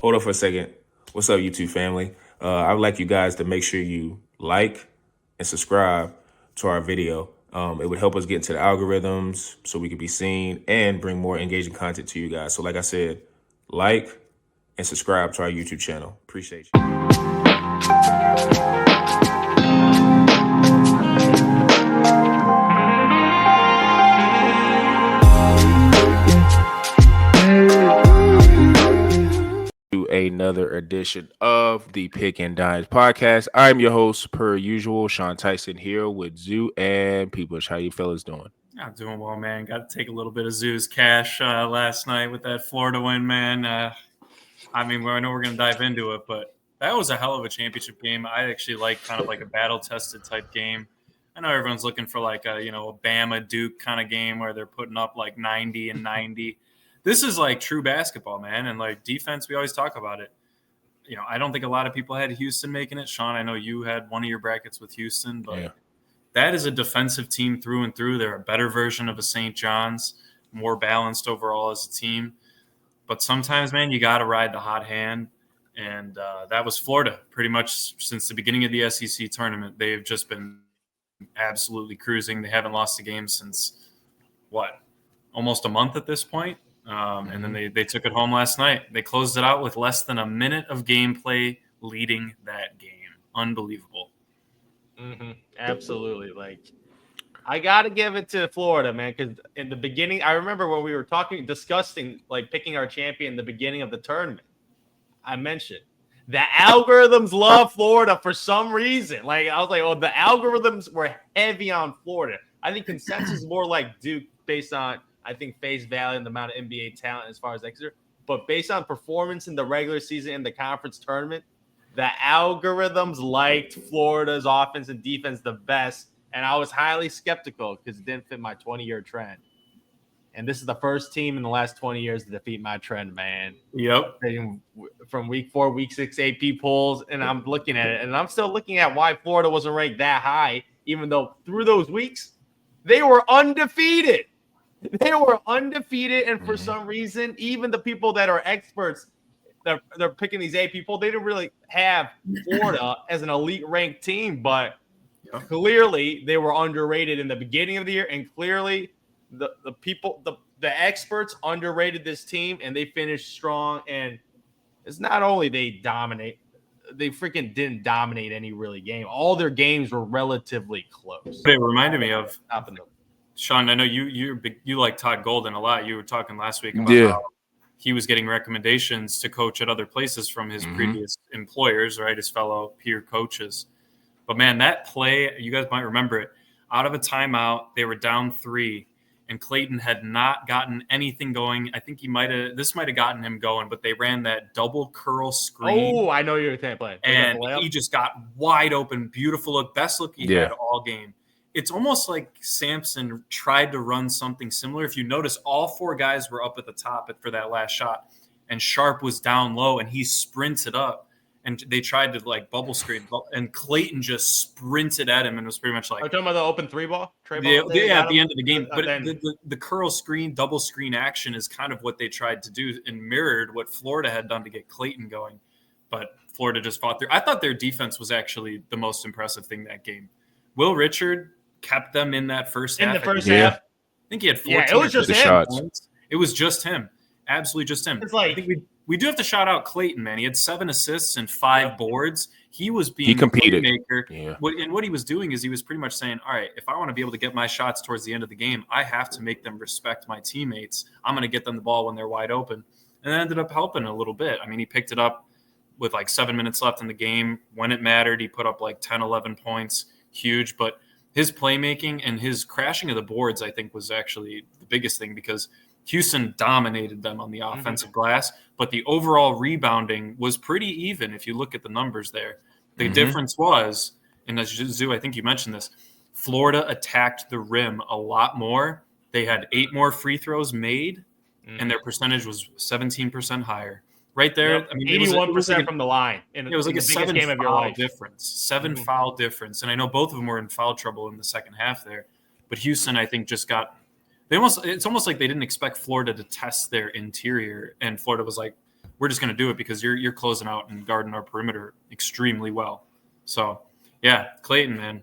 Hold on for a second. What's up, YouTube family? I would like you guys to make sure you like and subscribe to our video. It would help us get into the algorithms so we can be seen and bring more engaging content to you guys. So like I said, like and subscribe to our YouTube channel. Appreciate you. Another edition of the Pick and Dines podcast. I'm your host, per usual, Sean Tyson, here with Zhu and Peebush. How you fellas doing? I'm doing well, man. Got to take a little bit of Zoo's cash last night with that Florida win, man. I know we're going to dive into it, but that was a hell of a championship game. I actually like kind of like a battle-tested type game. I know everyone's looking for like a Bama Duke kind of game where they're putting up like 90 and 90. This is like true basketball, man. And like defense, we always talk about it. I don't think a lot of people had Houston making it. Sean, I know you had one of your brackets with Houston, but that is a defensive team through and through. They're a better version of a St. John's, more balanced overall as a team. But sometimes, man, you got to ride the hot hand. And that was Florida pretty much since the beginning of the SEC tournament. They've just been absolutely cruising. They haven't lost a game since, almost a month at this point. And then they took it home last night. They closed it out with less than a minute of gameplay leading that game. Unbelievable. Mm-hmm. Absolutely. Like, I got to give it to Florida, man, because in the beginning, I remember when we were discussing, like, picking our champion in the beginning of the tournament, I mentioned the algorithms love Florida for some reason. Like, I was like, the algorithms were heavy on Florida. I think consensus is more like Duke based on, I think, face value and the amount of NBA talent as far as Exeter. But based on performance in the regular season and the conference tournament, the algorithms liked Florida's offense and defense the best. And I was highly skeptical because it didn't fit my 20-year trend. And this is the first team in the last 20 years to defeat my trend, man. Yep. From week 4, week 6 AP polls. And I'm looking at it. And I'm still looking at why Florida wasn't ranked that high, even though through those weeks, they were undefeated. They were undefeated, and for some reason, even the people that are experts, they're picking these AP people, they didn't really have Florida as an elite ranked team, but clearly they were underrated in the beginning of the year, and clearly the experts underrated this team, and they finished strong. And it's not only they freaking didn't dominate any really game. All their games were relatively close. It reminded me of Sean, I know you like Todd Golden a lot. You were talking last week about how he was getting recommendations to coach at other places from his previous employers, right? His fellow peer coaches. But man, that play, you guys might remember it, out of a timeout, they were down 3, and Clayton had not gotten anything going. I think this might have gotten him going, but they ran that double curl screen. Oh, I know you're playing. And he just got wide open, beautiful look, best look he had all game. It's almost like Sampson tried to run something similar. If you notice, all 4 guys were up at the top for that last shot, and Sharp was down low, and he sprinted up, and they tried to like bubble screen, and Clayton just sprinted at him, and it was pretty much like. Are you talking about the open 3 ball? At the end of the game. But the curl screen, double screen action is kind of what they tried to do and mirrored what Florida had done to get Clayton going. But Florida just fought through. I thought their defense was actually the most impressive thing that game. Will Richard kept them in that first half. In the first half? I think he had 14. Yeah, it was just him. Points. It was just him. Absolutely just him. It's like, I think we do have to shout out Clayton, man. He had 7 assists and 5 boards. He was being he competed. Playmaker. Yeah. And what he was doing is he was pretty much saying, all right, if I want to be able to get my shots towards the end of the game, I have to make them respect my teammates. I'm going to get them the ball when they're wide open. And that ended up helping a little bit. I mean, he picked it up with like 7 minutes left in the game. When it mattered, he put up like 10, 11 points. Huge. But his playmaking and his crashing of the boards, I think, was actually the biggest thing because Houston dominated them on the offensive glass, but the overall rebounding was pretty even if you look at the numbers there. The difference was, and as Zhu, I think you mentioned this, Florida attacked the rim a lot more. They had 8 more free throws made, and their percentage was 17% higher. Right there, I mean, 81% from the line. It was like a 7 game of your life difference. 7 foul difference, and I know both of them were in foul trouble in the second half there. But Houston, I think, just got it's almost like they didn't expect Florida to test their interior, and Florida was like, we're just going to do it because you're closing out and guarding our perimeter extremely well. So, yeah, Clayton, man.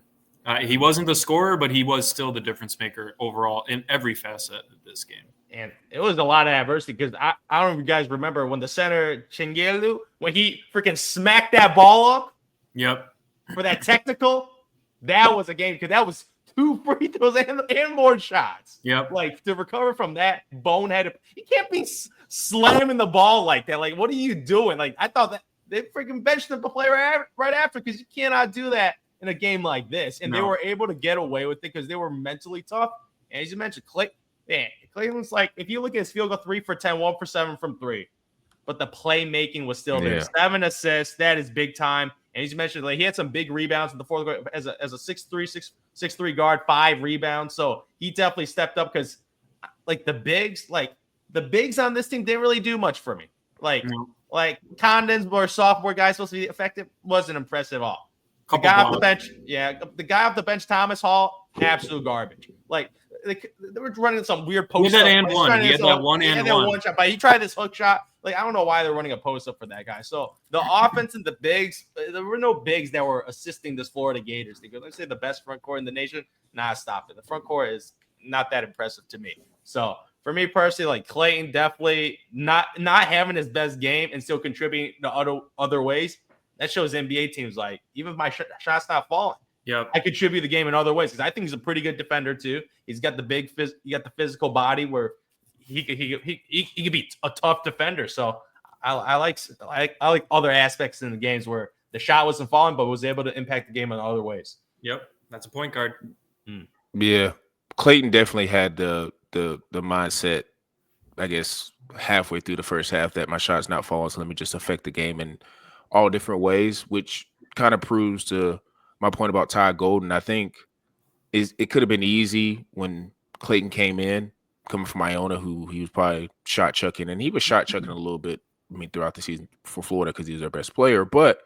He wasn't the scorer, but he was still the difference maker overall in every facet of this game. And it was a lot of adversity because I don't know if you guys remember when the center Chingelu, when he freaking smacked that ball up Yep. for that technical, that was a game because that was 2 free throws and more shots. Yep. Like to recover from that bonehead, you can't be slamming the ball like that. Like, what are you doing? Like, I thought that they freaking benched him to play right after because you cannot do that in a game like this. And they were able to get away with it because they were mentally tough. And as you mentioned, Clayton's like, if you look at his field goal, 3 for 10, 1 for 7 from 3, but the playmaking was still there. 7 assists, that is big time. And as you mentioned, like he had some big rebounds in the fourth quarter as a 6'3" guard, 5 rebounds. So he definitely stepped up because like the bigs on this team didn't really do much for me. Like Condon's more sophomore guy supposed to be effective, wasn't impressive at all. The guy off the bench, Thomas Hall, absolute garbage. Like they were running some weird post. He had that one shot, but he tried this hook shot. Like I don't know why they're running a post up for that guy. So the offense and the bigs, there were no bigs that were assisting this Florida Gators. They go, let's say the best front court in the nation. Nah, stop it. The front court is not that impressive to me. So for me personally, like Clayton definitely not having his best game and still contributing to other ways. That shows NBA teams like even if my shot's not falling, I contribute the game in other ways because I think he's a pretty good defender too. He's got the physical body where he could be a tough defender. So I like other aspects in the games where the shot wasn't falling but was able to impact the game in other ways. Yep, that's a point guard. Yeah, Clayton definitely had the mindset, I guess, halfway through the first half that my shot's not falling, so let me just affect the game in all different ways, which kind of proves to my point about Ty Golden. I think it could have been easy when Clayton came in, coming from Iona, who he was probably shot chucking, and he was shot chucking a little bit, throughout the season for Florida because he was their best player. But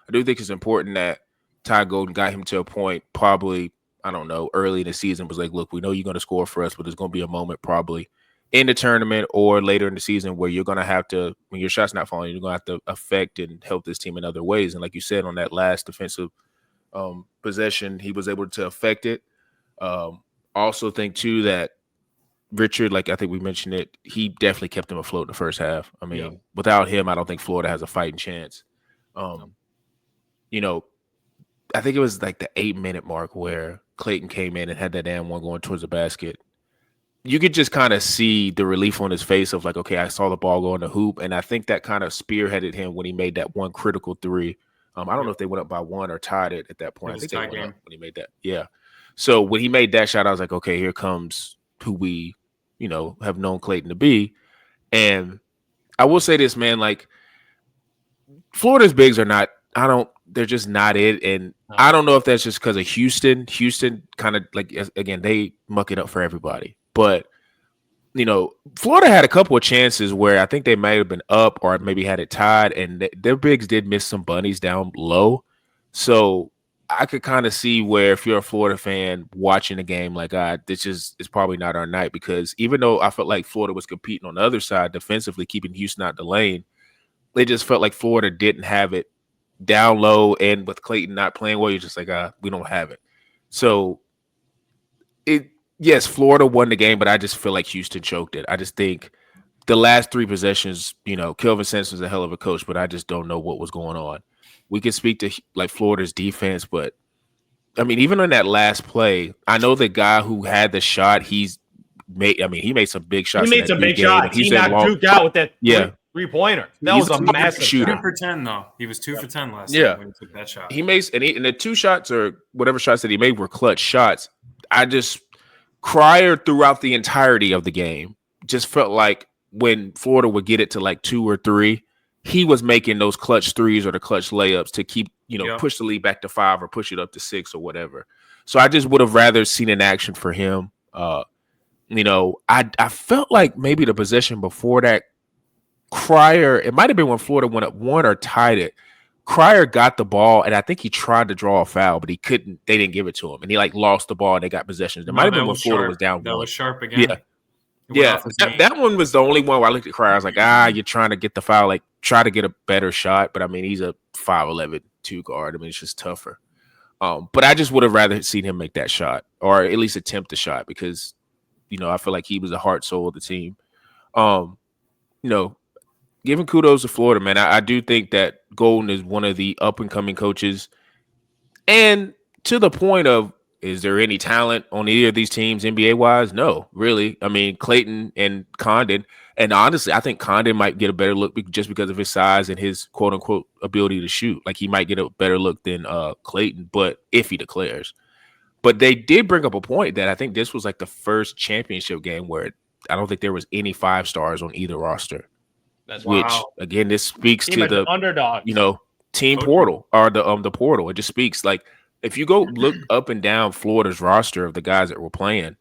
I do think it's important that Ty Golden got him to a point probably, I don't know, early in the season was like, look, we know you're going to score for us, but there's going to be a moment probably in the tournament or later in the season where you're going to have to, when your shot's not falling, you're going to have to affect and help this team in other ways. And like you said, on that last defensive possession, he was able to affect it. Also think too that Richard, like I think we mentioned it, he definitely kept them afloat in the first half. I mean, without him, I don't think Florida has a fighting chance. You know, I think it was like the 8-minute mark where Clayton came in and had that damn one going towards the basket. You could just kind of see the relief on his face of like, okay, I saw the ball go in the hoop. And I think that kind of spearheaded him when he made that one critical 3. I don't know if they went up by 1 or tied it at that point. I think they went up when he made that. Yeah. So when he made that shot, I was like, okay, here comes who we, have known Clayton to be. And I will say this, man, like Florida's bigs are not, they're just not it. And I don't know if that's just because of Houston. Houston kind of like, again, they muck it up for everybody. But, Florida had a couple of chances where I think they might have been up or maybe had it tied, and their bigs did miss some bunnies down low. So I could kind of see where if you're a Florida fan watching the game, like, this is probably not our night, because even though I felt like Florida was competing on the other side defensively, keeping Houston out the lane, they just felt like Florida didn't have it down low, and with Clayton not playing well, you're just like, we don't have it. So yes, Florida won the game, but I just feel like Houston choked it. I just think the last 3 possessions, Kelvin Sampson's a hell of a coach, but I just don't know what was going on. We could speak to like Florida's defense, but I mean, even on that last play, I know the guy who had the shot, he made some big shots. He made some big shots. He knocked Duke out with that three-pointer. That was a massive shooter. 2 for 10, though. He was 2 for 10 last time when he took that shot. He made, and the 2 shots or whatever shots that he made were clutch shots. Crier throughout the entirety of the game just felt like when Florida would get it to like 2 or 3, he was making those clutch threes or the clutch layups to keep, push the lead back to 5 or push it up to 6 or whatever. So I just would have rather seen an action for him. I felt like maybe the possession before that, Crier, it might have been when Florida went up 1 or tied it. Crier got the ball, and I think he tried to draw a foul, but he couldn't. They didn't give it to him, and he lost the ball, and they got possessions. It might have been when Florida was down 1. That was sharp again. Yeah. That one was the only one where I looked at Crier. I was like, you're trying to get the foul. Like, try to get a better shot, but I mean, he's a 5'11" 2 guard. I mean, it's just tougher. But I just would have rather seen him make that shot or at least attempt the shot because, I feel like he was the heart soul of the team. Giving kudos to Florida, man. I do think that Golden is one of the up and coming coaches. And to the point of, is there any talent on either of these teams NBA wise? No, really. I mean, Clayton and Condon. And honestly, I think Condon might get a better look just because of his size and his quote unquote ability to shoot. Like he might get a better look than Clayton, but if he declares. But they did bring up a point that I think this was like the first championship game where I don't think there was any 5 stars on either roster. Which again, this speaks to the underdog, team portal or the portal. It just speaks like if you go look up and down Florida's roster of the guys that were playing,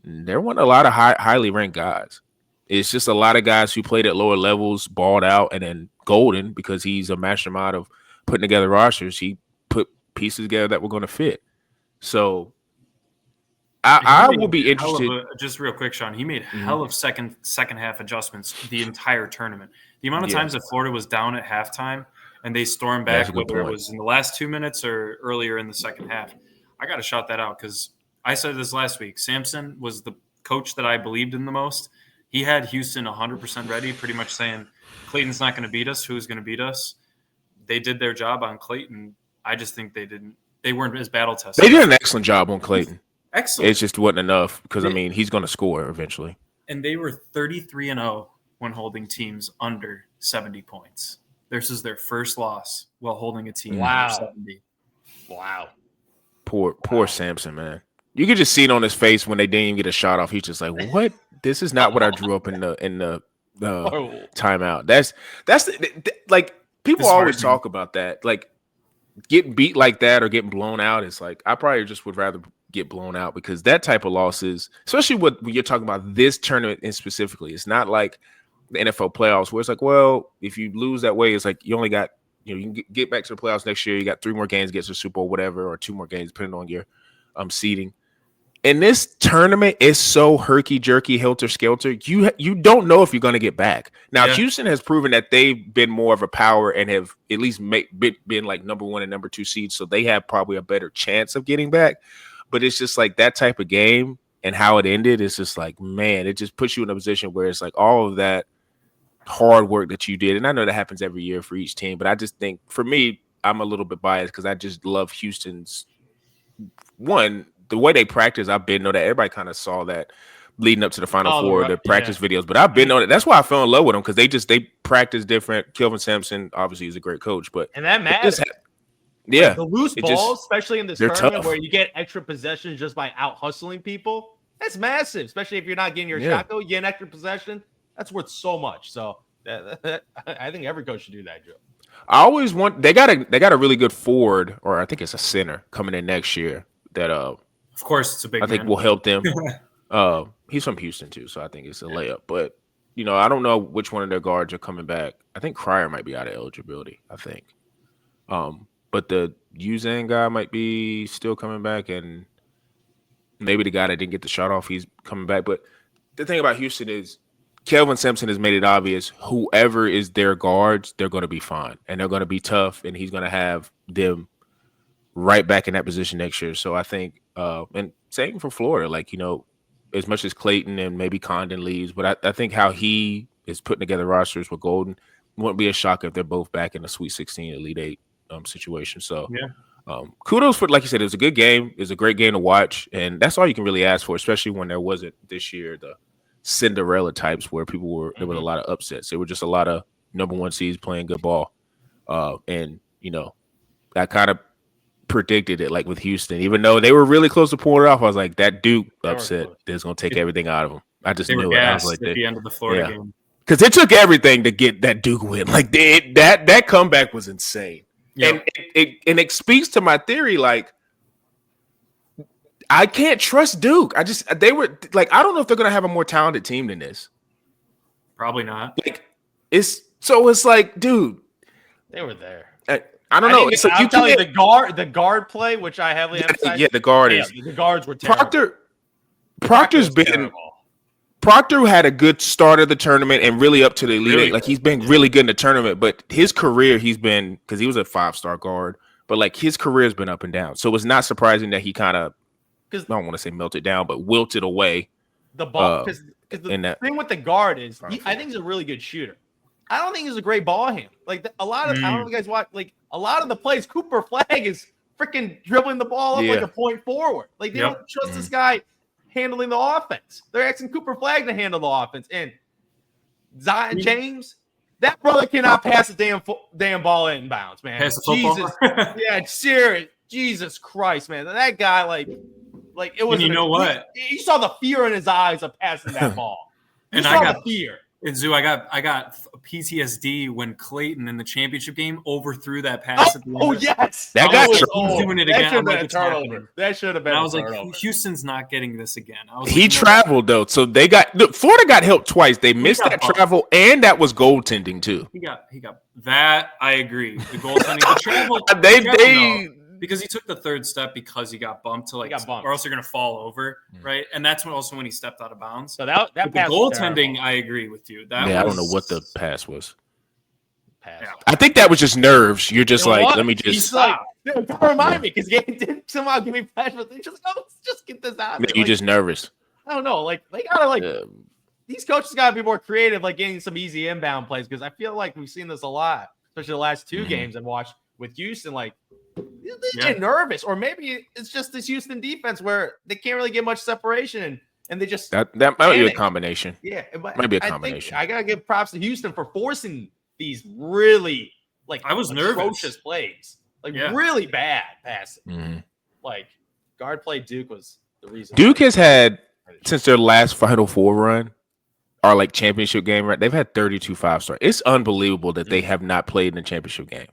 there weren't a lot of highly ranked guys. It's just a lot of guys who played at lower levels, balled out, and then Golden, because he's a mastermind of putting together rosters, he put pieces together that were going to fit. So I will be interested. Just real quick, Sean. He made hell of second half adjustments the entire tournament. The amount of times that Florida was down at halftime and they stormed back, whether it was in the last 2 minutes or earlier in the second half, I got to shout that out because I said this last week. Sampson was the coach that I believed in the most. He had Houston 100% ready, pretty much saying, Clayton's not going to beat us. Who's going to beat us? They did their job on Clayton. I just think they weren't as battle tested. They did an excellent job on Clayton. Excellent. It just wasn't enough because, I mean, he's going to score eventually. And they were 33-0 when holding teams under 70 points. This is their first loss while holding a team under 70. Wow. Poor Sampson, man. You could just see it on his face when they didn't even get a shot off. He's just like, what? This is not what I drew up in the timeout. That's like people always talk about that. Like getting beat like that or getting blown out is like I probably just would rather get blown out because that type of losses, especially when you're talking about this tournament in specifically, it's not like the NFL playoffs where it's like, well, if you lose that way, it's like you only got, you can get back to the playoffs next year. You got 3 more games, get to the Super Bowl, whatever, or 2 more games, depending on your seeding. And this tournament is so herky-jerky, helter-skelter. You don't know if you're going to get back. Now, Houston has proven that they've been more of a power and have at least been like number 1 and number 2 seeds, so they have probably a better chance of getting back. But it's just like that type of game and how it ended. It's just like, man, it just puts you in a position where it's like all of that hard work that you did. And I know that happens every year for each team, but I just think for me, I'm a little bit biased because I just love Houston's the way they practice. I've been know that everybody kind of saw that leading up to the Final Four, the practice videos, but I've been on it. That's why I fell in love with them because they practice different. Kelvin Sampson obviously is a great coach, but and that matters. Like the loose balls, especially in this tournament tough. where you get extra possessions just by out hustling people, that's massive. Especially if you're not getting your shot go, you get an extra possession. That's worth so much. So I think every coach should do that, Joe. I always want they got a really good forward, or I think it's a center coming in next year that of course it's a big I think will help them. He's from Houston too, so I think it's a layup. But I don't know which one of their guards are coming back. I think Cryer might be out of eligibility, I think. But the Uzan guy might be still coming back, and maybe the guy that didn't get the shot off, he's coming back. But the thing about Houston is Kelvin Sampson has made it obvious whoever is their guards, they're going to be fine, and they're going to be tough, and he's going to have them right back in that position next year. So I think, and same for Florida, like, as much as Clayton and maybe Condon leaves, but I think how he is putting together rosters with Golden wouldn't be a shock if they're both back in the Sweet 16, Elite 8 situation. So kudos for, like you said, it was a good game. It was a great game to watch, and that's all you can really ask for, especially when there wasn't this year the Cinderella types where people were there was a lot of upsets. There were just a lot of number 1 seeds playing good ball, and I kind of predicted it, like with Houston, even though they were really close to pulling it off. I was like, that Duke upset is going to take everything out of them. I just knew it. I was like, at the end of the Florida game, because it took everything to get that Duke win. Like that comeback was insane. Yep. And it speaks to my theory. Like, I can't trust Duke. They were like, I don't know if they're gonna have a more talented team than this. Probably not. Like, it's like, dude, they were there. I don't know. It's like I'll tell you the guard play, which I heavily emphasize. Yeah, the guard is. The guards were terrible. Proctor's been terrible. Proctor had a good start of the tournament and really up to the Elite Really Eight. Like he's been really good in the tournament, but his career, he's been because he was a 5-star guard, but like his career has been up and down. So it's not surprising that he kind of, I don't want to say melted down, but wilted away. The ball, because the that thing with the guard is, I think he's a really good shooter. I don't think he's a great ball handler. Like a lot of, I don't know if you guys watch, like a lot of the plays, Cooper Flag is freaking dribbling the ball up like a point forward. Like they don't trust this guy handling the offense. They're asking Cooper Flag to handle the offense. And Zion James, that brother cannot pass a damn ball inbounds, man. Pass the Jesus, yeah, serious. Jesus Christ, man. That guy, like it was. And you know what? You saw the fear in his eyes of passing that ball. You saw the fear. And Zoo, I got PTSD when Clayton in the championship game overthrew that pass at the end. Oh yes, that got he's doing it again. That should have been a turnover. That should have been. And I was like, Houston's not getting this again. He traveled though, so they got Florida got helped twice. They missed that travel, and that was goaltending too. He got that. I agree. The goaltending, the travel. They because he took the third step because he got bumped to like, or else you're gonna fall over, right? And that's when he stepped out of bounds. So that the goaltending, I agree with you. That I don't know what the pass was. Yeah. I think that was just nerves. You're just let me just. He's like, don't remind me because he didn't somehow give me flash, but just let's just get this out. You're just nervous. I don't know. Like they gotta these coaches gotta be more creative, like getting some easy inbound plays because I feel like we've seen this a lot, especially the last two games I've watched with Houston. Like they get nervous, or maybe it's just this Houston defense where they can't really get much separation and they just that might be a combination. Yeah, but might be a combination. I gotta give props to Houston for forcing these really I was nervous plays, really bad passing. Like guard play Duke was the reason. Duke has had since their last Final Four run, or like championship game, right? They've had 32 5-star. It's unbelievable that they have not played in a championship game.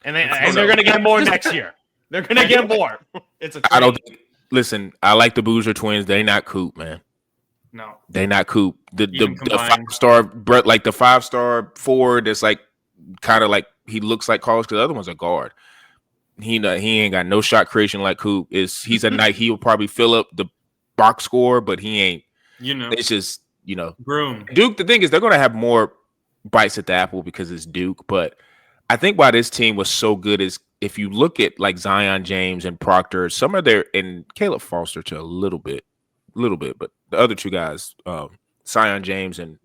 And they're going to get more next year. They're going to get more. It's a trade. I don't listen. I like the Boozer twins. They not Coop, man. No, they not Coop. The 5-star, like the 5-star forward. That's like kind of like he looks like Carlos because the other one's a guard. He ain't got no shot creation like Coop. He's a night. He'll probably fill up the box score, but he ain't. It's just Broom. Duke. The thing is, they're going to have more bites at the apple because it's Duke, but. I think why this team was so good is if you look at like Zion James and Proctor, some of their and Caleb Foster to a little bit, but the other two guys, Zion James and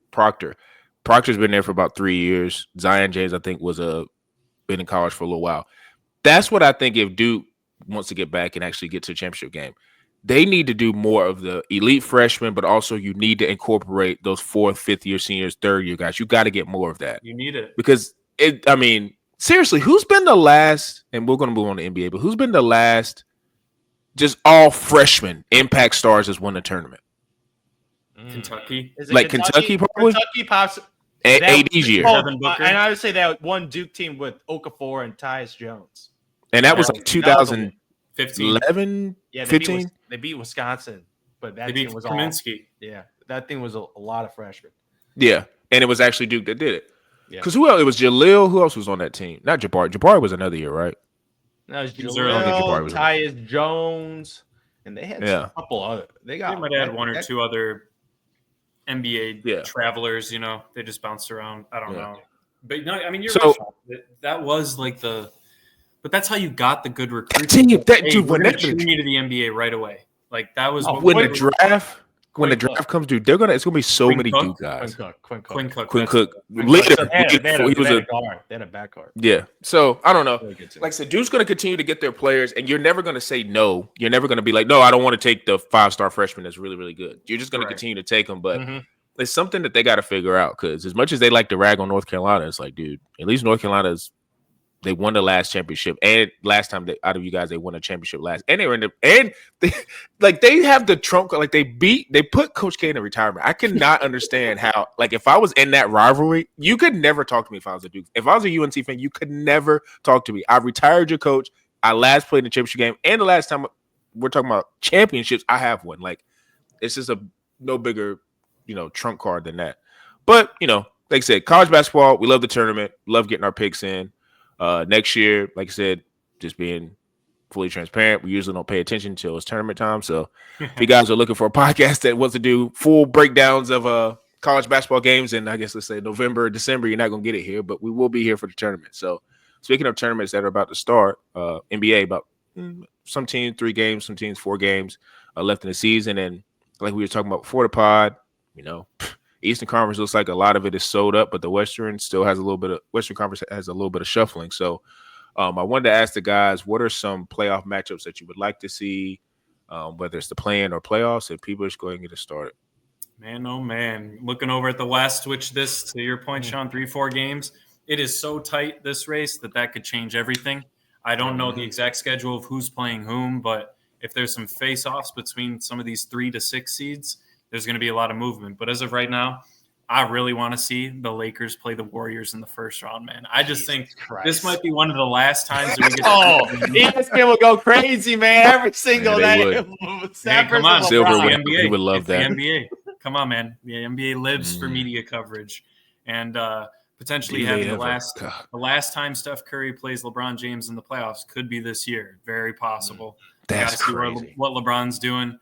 Proctor. Proctor's been there for about 3 years. Zion James, I think, been in college for a little while. That's what I think if Duke wants to get back and actually get to a championship game. They need to do more of the elite freshmen, but also you need to incorporate those 4th, 5th year seniors, 3rd year guys. You got to get more of that. You need it because seriously, who's been the last? And we're going to move on to NBA, but who's been the last? Just all freshmen impact stars has won the tournament. Kentucky, Kentucky probably. Kentucky pops. AD's year. And I would say that one Duke team with Okafor and Tyus Jones, and that was like 2015, 11, 15. They beat Wisconsin, but that team was Kaminsky. That thing was a lot of freshmen. Yeah, and it was actually Duke that did it. Yeah, because who else? It was Jalil. Who else was on that team? Not Jabari. Jabari was another year, right? That was Jalil, Tyus Jones, and they had a couple other. They might add one or two other NBA travelers. They just bounced around. I don't know, but no, I mean you're right. That was like the. But that's how you got the good recruiting. Dude, when they bring you to the NBA right away, like that was when the draft comes, dude. It's gonna be so many Duke guys. Quinn Cook. Later, he had a backcourt. Yeah. So I don't know. Like I said, Duke's gonna continue to get their players, and you're never gonna say no. You're never gonna be like, no, I don't want to take the 5-star freshman that's really, really good. You're just gonna continue to take them, but. It's something that they got to figure out because as much as they like to rag on North Carolina, it's like, dude, at least North Carolina's. They won the last championship, and last time out of you guys, they won a championship last, and they were they have the trump like they put Coach K in retirement. I cannot understand how if I was in that rivalry, you could never talk to me if I was a Duke. If I was a UNC fan, you could never talk to me. I retired your coach. I last played in the championship game, and the last time we're talking about championships, I have one. It's just a no bigger trump card than that. But like I said, college basketball, we love the tournament, love getting our picks in. Next year, like I said, just being fully transparent. We usually don't pay attention until it's tournament time. So if you guys are looking for a podcast that wants to do full breakdowns of college basketball games, and I guess let's say November, December, you're not going to get it here, but we will be here for the tournament. So speaking of tournaments that are about to start, NBA, about some teams 3 games, some teams 4 games left in the season. And like we were talking about before the pod, Eastern Conference looks like a lot of it is sold up, but the Western still has Western Conference has a little bit of shuffling. So I wanted to ask the guys, what are some playoff matchups that you would like to see, whether it's the play-in or playoffs, and people just go ahead and get it started. Man, oh man. Looking over at the West, which this, to your point, Sean, 3-4 games, it is so tight, this race, that could change everything. I don't know the exact schedule of who's playing whom, but if there's some face-offs between some of these 3 to 6 seeds, there's going to be a lot of movement. But as of right now, I really want to see the Lakers play the Warriors in the first round, man. I just think this might be one of the last times that we get ESPN will go crazy, man, every single day. Man, come on. Silver the would, NBA. He would love that. The NBA. Come on, man. The NBA lives for media coverage. And potentially having the last time Steph Curry plays LeBron James in the playoffs could be this year. Very possible. That's crazy. What LeBron's doing.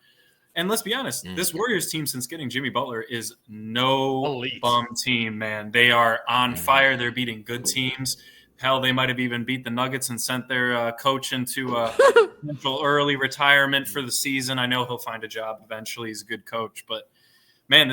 And let's be honest, this Warriors team, since getting Jimmy Butler, is no bum team, man. They are on fire. They're beating good teams. Hell, they might have even beat the Nuggets and sent their coach into potential early retirement for the season. I know he'll find a job eventually. He's a good coach. But, man,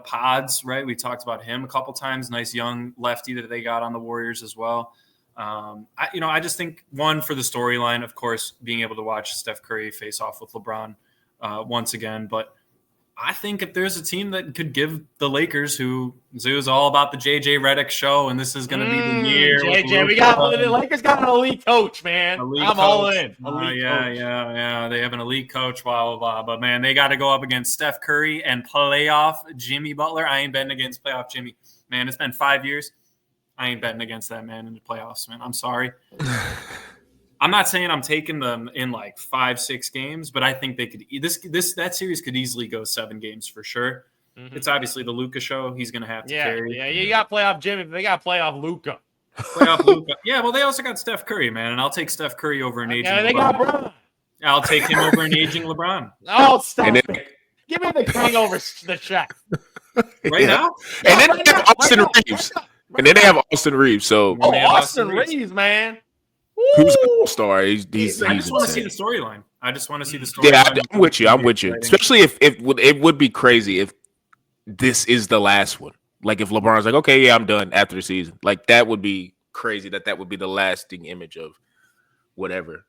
Pods, right? We talked about him a couple times. Nice young lefty that they got on the Warriors as well. I just think, one, for the storyline, of course, being able to watch Steph Curry face off with LeBron once again. But I think if there's a team that could give the Lakers, who is all about the JJ Redick show, and this is going to be the year. JJ, the Lakers got an elite coach, man. All in. Yeah. They have an elite coach, blah, blah, blah. But, man, they got to go up against Steph Curry and playoff Jimmy Butler. I ain't betting against playoff Jimmy. Man, it's been 5 years. I ain't betting against that man in the playoffs, man. I'm sorry. I'm not saying I'm taking them in like 5-6 games, but I think they could. That series could easily go 7 games for sure. It's obviously the Luka show. He's going to have to carry. Yeah, you got playoff Jimmy, but they got playoff Luka. Yeah, well, they also got Steph Curry, man, and I'll take Steph Curry over an aging. They got LeBron. I'll take him over an aging LeBron. Oh, stop it! Give me the king over the check right now. And then they have Austin Reeves. And then they have Austin Reeves. So Austin Reeves, man. Who's an all-star? He's I just want to see the storyline. Yeah, I'm with you. Especially if it would be crazy if this is the last one. Like if LeBron's like, okay, yeah, I'm done after the season. Like that would be crazy. That would be the lasting image of whatever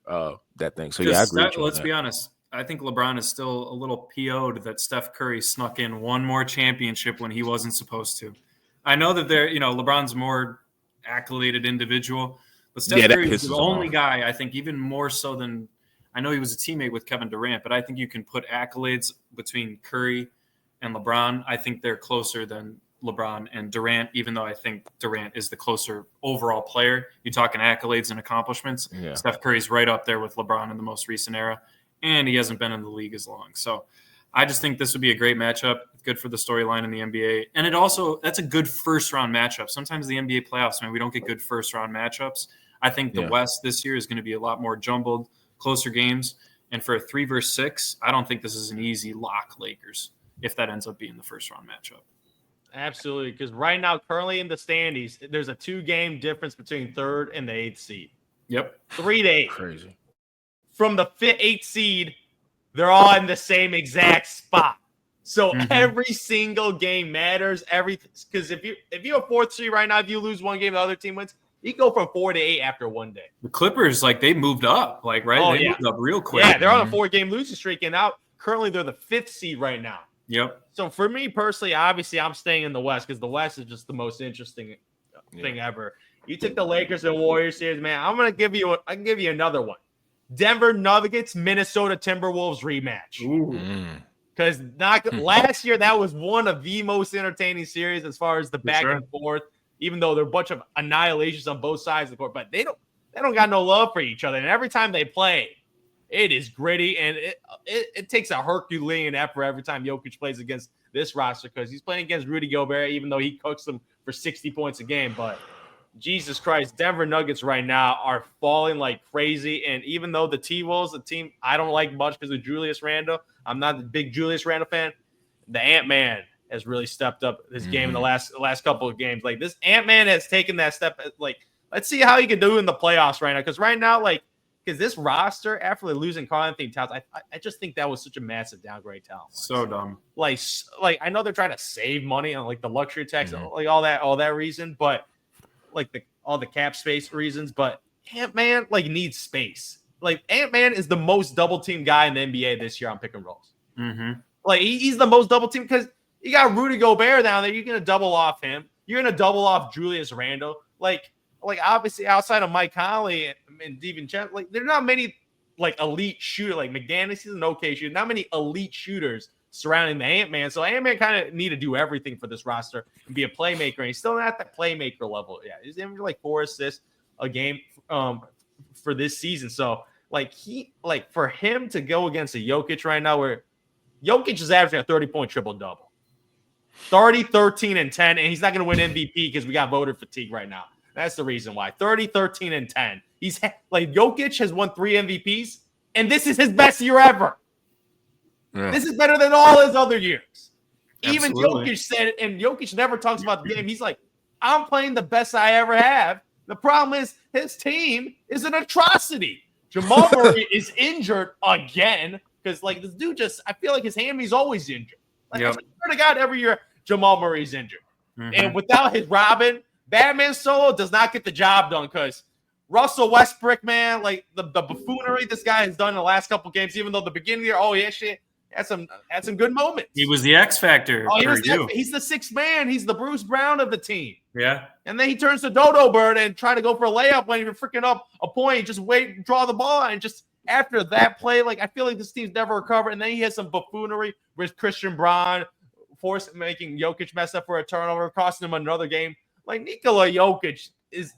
that thing. So yeah, I agree. Let's be honest. I think LeBron is still a little PO'd that Steph Curry snuck in one more championship when he wasn't supposed to. I know that LeBron's more accoladed individual. But Steph Curry is the only guy, I think, even more so than – I know he was a teammate with Kevin Durant, but I think you can put accolades between Curry and LeBron. I think they're closer than LeBron and Durant, even though I think Durant is the closer overall player. You're talking accolades and accomplishments. Yeah. Steph Curry's right up there with LeBron in the most recent era, and he hasn't been in the league as long. So I just think this would be a great matchup. Good for the storyline in the NBA. And that's a good first-round matchup. Sometimes the NBA playoffs, man, we don't get good first-round matchups. I think the West this year is going to be a lot more jumbled, closer games. And for a 3 versus 6, I don't think this is an easy lock Lakers if that ends up being the first round matchup. Absolutely. Because right now, currently in the standings, there's a 2-game difference between 3rd and the 8th seed. Yep. 3 to 8. Crazy. From the 8th seed, they're all in the same exact spot. So every single game matters. Because if you're a 4th seed right now, if you lose one game, the other team wins. You go from 4 to 8 after one day. The Clippers, they moved up, right? They moved up real quick. Yeah, they're on a 4-game losing streak, and now currently they're the 5th seed right now. Yep. So for me personally, obviously I'm staying in the West because the West is just the most interesting thing ever. You took the Lakers and Warriors series, man. I can give you another one. Denver Nuggets, Minnesota Timberwolves rematch. Because last year that was one of the most entertaining series as far as the back and forth. Even though there are a bunch of annihilations on both sides of the court, but they don't got no love for each other. And every time they play, it is gritty, and it takes a Herculean effort every time Jokic plays against this roster because he's playing against Rudy Gobert, even though he cooks them for 60 points a game. But Jesus Christ, Denver Nuggets right now are falling like crazy. And even though the T-Wolves, the team I don't like much because of Julius Randle, I'm not a big Julius Randle fan. The Ant-Man has really stepped up his game in the last couple of games. Like, this Ant-Man has taken that step. Like, let's see how he can do in the playoffs right now. Because right now, like, because this roster, after losing Karl-Anthony Towns, I just think that was such a massive downgrade talent. So dumb. Like I know they're trying to save money on like the luxury tax, like all that reason, but like all the cap space reasons. But Ant-Man like needs space. Like, Ant-Man is the most double team guy in the NBA this year on pick and rolls. Like, he's the most double team because you got Rudy Gobert down there. You're gonna double off him. You're gonna double off Julius Randle. Like obviously outside of Mike Conley and DiVincenzo, like there's not many like elite shooter. Like McDaniels is an okay shooter. Not many elite shooters surrounding the Ant-Man. So Ant-Man kind of need to do everything for this roster and be a playmaker. And he's still not at that playmaker level. Yeah, he's averaging like 4 assists a game for this season. So for him to go against a Jokic right now, where Jokic is averaging a 30-point triple-double. 30, 13, and 10, and he's not going to win MVP because we got voter fatigue right now. That's the reason why. 30, 13, and 10. He's like, Jokic has won 3 MVPs, and this is his best year ever. Yeah. This is better than all his other years. Absolutely. Even Jokic said it, and Jokic never talks about the game. He's like, I'm playing the best I ever have. The problem is his team is an atrocity. Jamal Murray is injured again because, like, this dude I feel like his hamstring's always injured. Like, I swear to God, every year Jamal Murray's injured. And without his Robin, Batman solo does not get the job done because Russell Westbrook, man, like the buffoonery this guy has done in the last couple games, even though the beginning of the year, shit, had some good moments. He was the X factor. He's the sixth man. He's the Bruce Brown of the team. Yeah. And then he turns to Dodo Bird and try to go for a layup when you're freaking up a point. Just wait and draw the ball. And just after that play, like, I feel like this team's never recovered. And then he has some buffoonery with Christian Braun, making Jokic mess up for a turnover, costing him another game. Like, Nikola Jokic is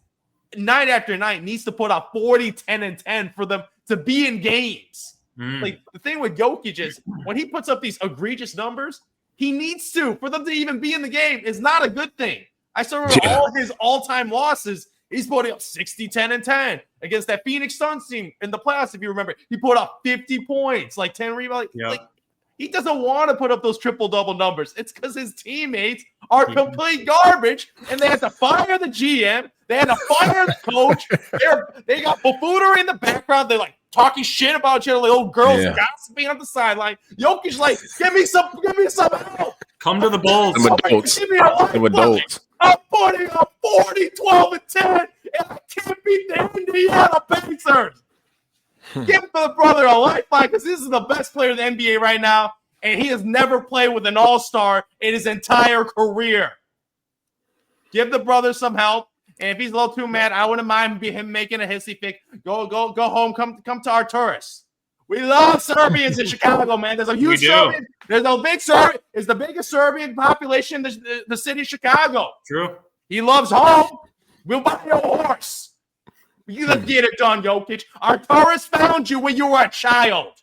night after night needs to put out 40, 10, and 10 for them to be in games. Like, the thing with Jokic is when he puts up these egregious numbers, he needs to. For them to even be in the game is not a good thing. I still remember all his all-time losses. He's putting up 60, 10, and 10 against that Phoenix Suns team in the playoffs, if you remember. He put up 50 points, like 10 rebounds. Like, he doesn't want to put up those triple-double numbers. It's because his teammates are complete garbage, and they had to fire the GM. They had to fire the coach. They got buffoonery in the background. They're like talking shit about each other, like old girls gossiping on the sideline. Jokic like, give me some help. Come to the Bulls. Give me a adults. I'm putting up 40, 12, and 10, and I can't beat the Indiana Pacers. Give the brother a lifeline because this is the best player in the NBA right now, and he has never played with an all-star in his entire career. Give the brother some help, and if he's a little too mad, I wouldn't mind him making a hissy fit. Go home. Come to our tourists. We love Serbians in Chicago, man. There's a huge Serbian. There's a big Serbian. It's the biggest Serbian population in the city of Chicago. True. He loves home. We'll buy you a horse. You get it done, Jokic. Our tourists found you when you were a child.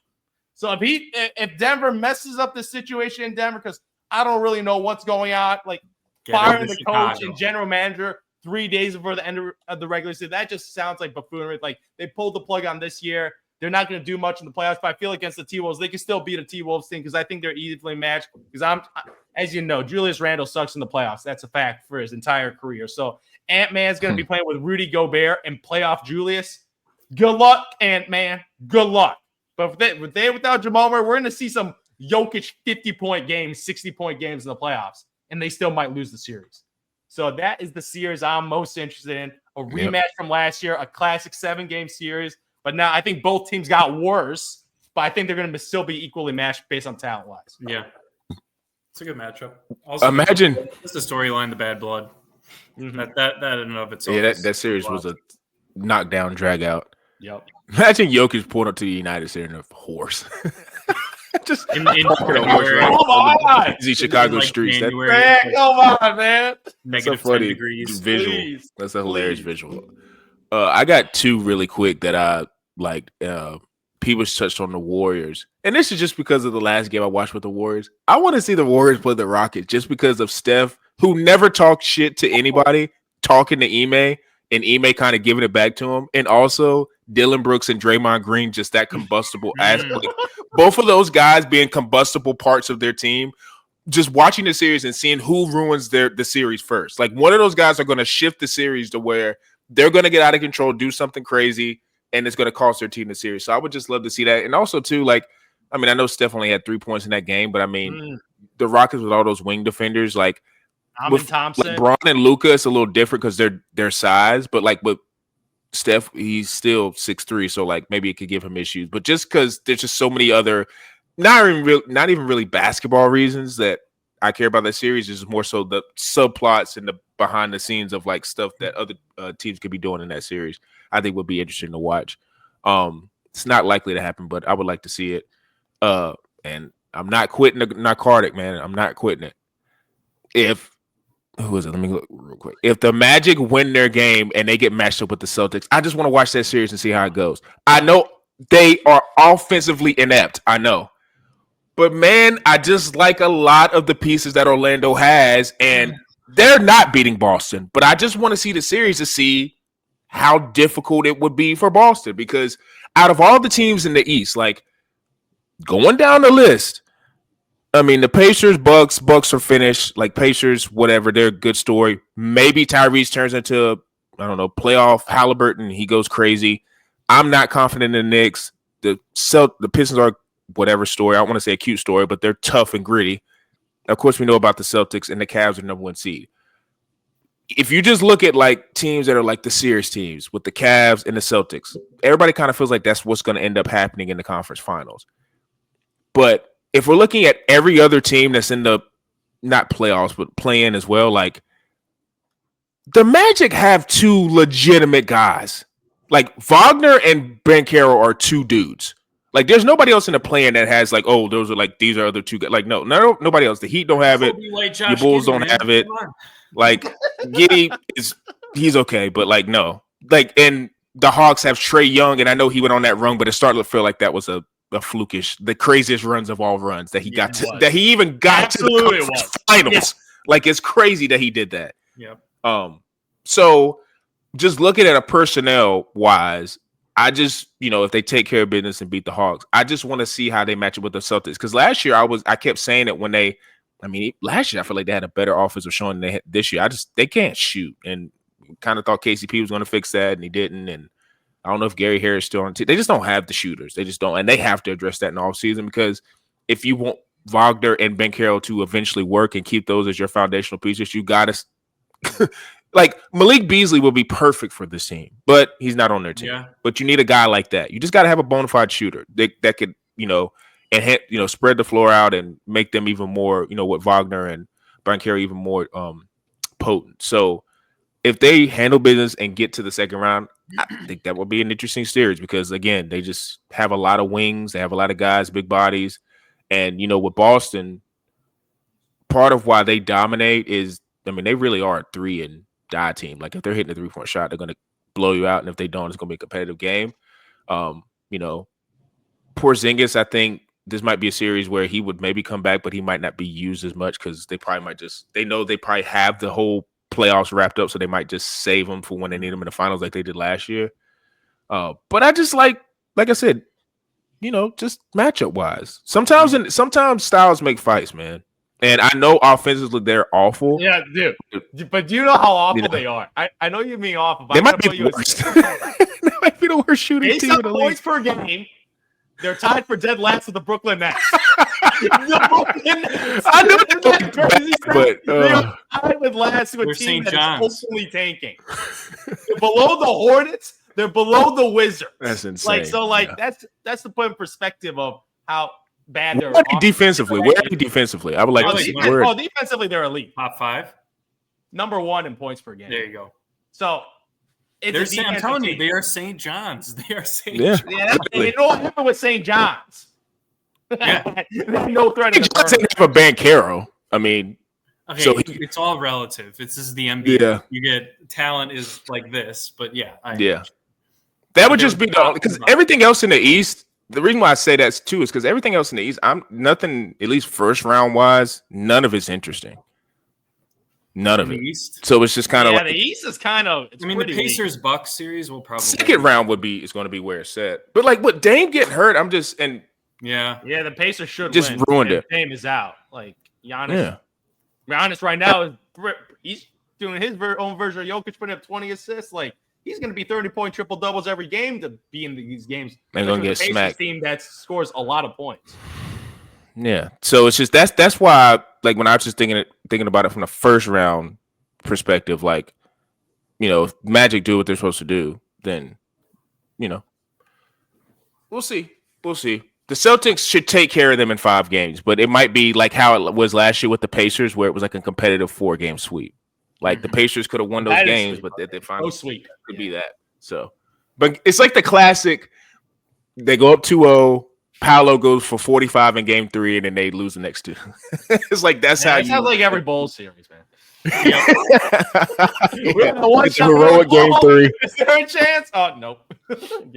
So if Denver messes up the situation in Denver, because I don't really know what's going on, like firing the coach and general manager 3 days before the end of the regular season, that just sounds like buffoonery. Like, they pulled the plug on this year. They're not going to do much in the playoffs, but I feel against the T-Wolves, they can still beat a T-Wolves team because I think they're evenly matched. Because as you know, Julius Randle sucks in the playoffs. That's a fact for his entire career. So Ant-Man's going to be playing with Rudy Gobert and playoff Julius. Good luck, Ant-Man. Good luck. But without Jamal Murray, we're going to see some Jokic 50-point games, 60-point games in the playoffs, and they still might lose the series. So that is the series I'm most interested in. A rematch from last year, a classic 7-game series. But now I think both teams got worse, but I think they're going to still be equally matched based on talent-wise. Yeah. It's a good matchup. Also, imagine it's the storyline, the bad blood. That in and of itself. Yeah, that series was a knockdown, drag out. Yep. Imagine Jokic pulling up to the United Center in a horse. Just in January. Come on. Easy Chicago streets. Man, come on, man. Negative so 10 degrees. Visual. Please. That's a hilarious visual. I got 2 really quick that I like. People touched on the Warriors, and this is just because of the last game I watched with the Warriors. I want to see the Warriors play the Rockets just because of Steph, who never talked shit to anybody, talking to Ime and Ime kind of giving it back to him, and also Dylan Brooks and Draymond Green, just that combustible as like both of those guys being combustible parts of their team. Just watching the series and seeing who ruins the series first. Like one of those guys are going to shift the series to where they're going to get out of control, do something crazy, and it's going to cost their team the series. So I would just love to see that. And also too, like, I mean, I know Steph only had 3 points in that game, but I mean, the Rockets with all those wing defenders, like with Thompson, like Braun and Luka, it's a little different because they're their size. But like with Steph, he's still 6'3", so like maybe it could give him issues. But just because there's just so many other not even really basketball reasons that I care about that series, is more so the subplots and the behind the scenes of like stuff that other teams could be doing in that series. I think would be interesting to watch. It's not likely to happen, but I would like to see it. And I'm not quitting the narcotic, man. I'm not quitting it. Who is it? Let me look real quick. If the Magic win their game and they get matched up with the Celtics, I just want to watch that series and see how it goes. I know they are offensively inept. I know. But, man, I just like a lot of the pieces that Orlando has, and they're not beating Boston. But I just want to see the series to see how difficult it would be for Boston, because out of all the teams in the East, like going down the list, I mean, the Pacers, Bucks are finished. Like Pacers, whatever, they're a good story. Maybe Tyrese turns into, I don't know, playoff Halliburton. He goes crazy. I'm not confident in the Knicks. The Pistons are whatever story. I don't want to say a cute story, but they're tough and gritty. Of course, we know about the Celtics, and the Cavs are number 1 seed. If you just look at like teams that are like the serious teams with the Cavs and the Celtics, everybody kind of feels like that's what's going to end up happening in the conference finals. But if we're looking at every other team that's in the not playoffs, but play-in as well, like the Magic have 2 legitimate guys. Like Wagner and Banchero are 2 dudes. Like there's nobody else in the play-in that has like, oh, those are like, these are other 2 guys. Like nobody else. The Heat don't have it. Your Bulls don't have it. Like Giddey he's okay, but like no. Like, and the Hawks have Trae Young, and I know he went on that run, but it started to feel like that was a flukish, the craziest runs of all runs that he got to, that he even got to the conference finals. Yeah. Like it's crazy that he did that. Yep. So just looking at a personnel wise, I just, if they take care of business and beat the Hawks, I just want to see how they match up with the Celtics. Because last year I kept saying it when last year I feel like they had a better offensive showing than this year. They can't shoot, and kind of thought KCP was going to fix that, and he didn't. And I don't know if Gary Harris is still on the team. They just don't have the shooters. They just don't, and they have to address that in the offseason, because if you want Wagner and Banchero to eventually work and keep those as your foundational pieces, you got to like Malik Beasley will be perfect for this team, but he's not on their team. Yeah. But you need a guy like that. You just got to have a bona fide shooter that could, and spread the floor out and make them even more, with Wagner and Banchero even more potent. So if they handle business and get to the second round, I think that will be an interesting series, because again, they just have a lot of wings. They have a lot of guys, big bodies. And, with Boston, part of why they dominate is, they really are a 3 and die team. Like if they're hitting a 3-point shot, they're going to blow you out. And if they don't, it's going to be a competitive game. Porzingis, I think this might be a series where he would maybe come back, but he might not be used as much, because they probably they know they probably have the whole playoffs wrapped up, so they might just save them for when they need them in the finals like they did last year. But I just like I said, just matchup wise. Sometimes styles make fights, man. And I know offensively they're awful. Yeah, dude. But do you know how awful they are? I know you mean awful, but they might be the worst. They might be the worst shooting team in the league. Points per game, they're tied for dead last with the Brooklyn Nets. I knew that, but they're tied with last with a team that's openly tanking. They're below the Hornets. They're below the Wizards. That's insane. That's the point of perspective of how bad they're defensively. Where are they defensively? I would like to see. Defensively, they're elite. Top 5. Number 1 in points per game. There you go. So I'm telling you, they are St. John's. They are St. Yeah. John's. Yeah, you know what happened with St. John's? Yeah. No threat. St. John's didn't have a Banchero. Okay, so it's all relative. This is the NBA. Yeah. You get talent is like this, but yeah. That would just be because everything else in the East. The reason why I say that too is because everything else in the East, I'm nothing, at least first round wise, none of it's interesting. None in of the it. East. So it's just kind of Yeah, like the East is kind of. I mean, the Pacers Bucks series will probably second round is going to be where it's at. But like, what Dame getting hurt, Yeah, the Pacers should just win. ruined it. Dame is out. Like Giannis. Yeah. Giannis right now he's doing his own version of Jokic, putting up 20 assists. Like he's going to be 30-point triple doubles every game to be in these games. They're going to get Pacers smacked. Team that scores a lot of points. Yeah. So it's just that's why like when I was just thinking about it from the first round perspective, like, you know, if Magic do what they're supposed to do, then, you know, we'll see. The Celtics should take care of them in 5 games, but it might be like how it was last year with the Pacers, where it was like a competitive 4-game sweep. Like the Pacers could have won those games, but they finally sweep could be that. So, but it's like the classic. They go up 2-0. Paolo goes for 45 in game 3, and then they lose the next 2. It's like that's how it sounds like every bowl series, man. We have the one heroic game 3. Is there a chance? Oh, nope.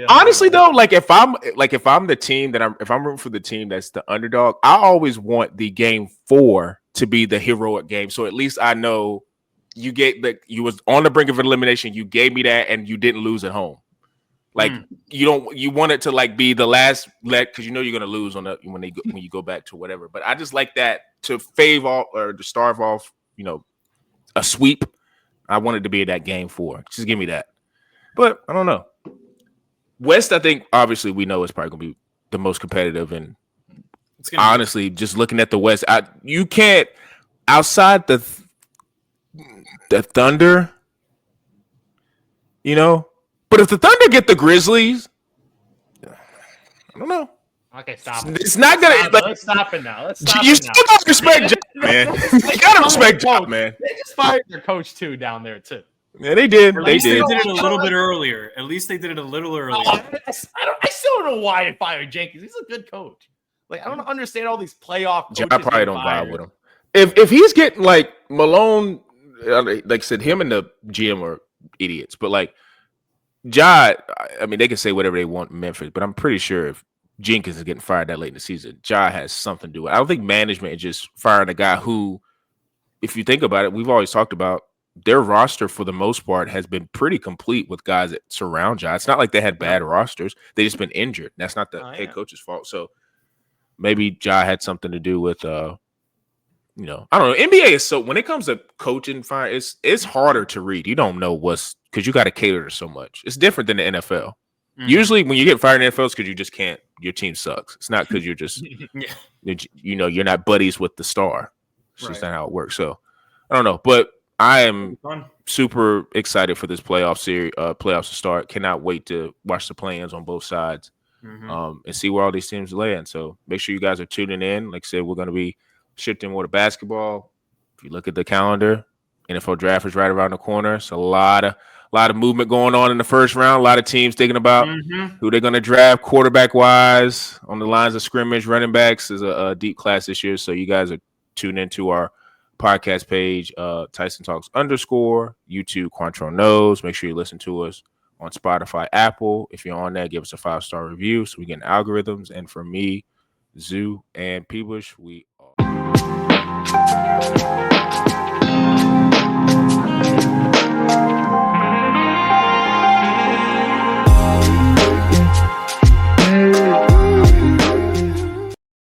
Honestly, though, like if I'm the team if I'm rooting for the team that's the underdog, I always want the game 4 to be the heroic game. So at least I know you was on the brink of elimination. You gave me that, and you didn't lose at home. Like you want it to like be the last leg because you know you're gonna lose when you go back to whatever. But I just like that to fave off or to starve off, you know, a sweep. I want it to be that game 4. Just give me that. But I don't know. West, I think obviously we know it's probably gonna be the most competitive, and honestly, just looking at the West, you can't outside the Thunder, you know. But if the Thunder get the Grizzlies, I don't know. Okay, stop. It's not gonna. Let's stop it now. You still gotta respect Ja, man. You gotta respect Ja, man. They just fired their coach too down there too. Yeah, they did. At They least did. they did it a little bit earlier. At least they did it a little earlier. I still don't know why they fired Jenkins. He's a good coach. Like I don't understand all these playoff coaches. I probably don't vibe with him. If he's getting like Malone, like I said, him and the GM are idiots. But like Ja, I mean, they can say whatever they want in Memphis, but I'm pretty sure if Jenkins is getting fired that late in the season, Ja has something to do with it. I don't think management is just firing a guy who, if you think about it, we've always talked about their roster for the most part has been pretty complete with guys that surround Ja. It's not like they had bad rosters. They just been injured. That's not the head coach's fault. So maybe Ja had something to do with you know, I don't know. NBA is so when it comes to coaching fire, it's harder to read. You don't know because you got to cater to so much. It's different than the NFL. Usually when you get fired in the NFL, it's because you just can't. Your team sucks. It's not because you're just you know, you're not buddies with the star. It's just not how it works. So I don't know, but I am super excited for this playoffs to start. Cannot wait to watch the play-ins on both sides and see where all these teams land. So make sure you guys are tuning in. Like I said, we're going to be shifting more to basketball. If you look at the calendar, NFL draft is right around the corner. It's a lot of movement going on in the first round. A lot of teams thinking about who they're going to draft quarterback wise on the lines of scrimmage. Running backs is a deep class this year. So you guys are tuned into our podcast page, Tyson Talks _ YouTube, Quantro Knows. Make sure you listen to us on Spotify, Apple. If you're on there, give us a 5-star review so we get algorithms. And for me, Zhu and Peebush, we are.